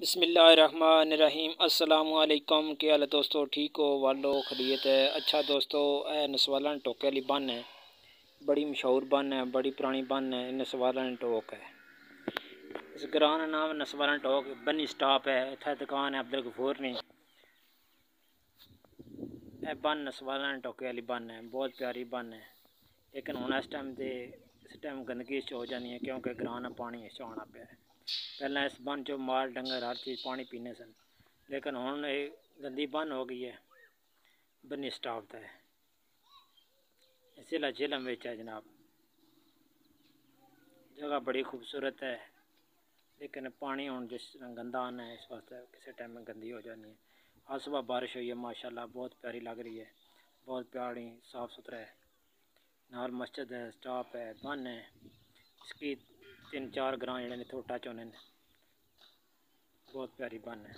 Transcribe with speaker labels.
Speaker 1: بسم اللہ الرحمن الرحیم۔ السلام علیکم، کیا حال ہے دوستو؟ ٹھیک ہو؟ والو خیریت ہے؟ اچھا دوستو، اے نسوالن ٹوکے والی بن ہے، بڑی مشہور بن ہے، بڑی پرانی بن ہے، نسوالن ٹوک ہے۔ اس گراں کا نام نسوالن ٹوک بنی سٹاپ ہے۔ اتھے دکان ہے عبدالغفور نے۔ اے بن نسوالن ٹوکے والی بن ہے، بہت پیاری بن ہے، لیکن ہن اس ٹائم گندگی ہو جانی ہے کیونکہ گراں پانی آنا پیا ہے۔ پہلے اس بن چو مال ڈنگر ہر چیز پانی پینے سن، لیکن ہن یہ گندی بن ہو گئی ہے۔ بنی سٹاپ ہے، ضلع جہلم وچ ہے جناب۔ جگہ بڑی خوبصورت ہے، لیکن پانی ہن جس گندا آنا ہے، اس واسطے کسی ٹائم گندی ہو جانی ہے۔ آج صبح بارش ہوئی ہے، ماشاءاللہ بہت پیاری لگ رہی ہے، بہت پیاری صاف ستھرا ہے۔ نال مسجد ہے، سٹاپ ہے، بن ہے، اس کی 3-4 گراں جڑے نے ٹچ ہونے، بہت پیاری بن ہے۔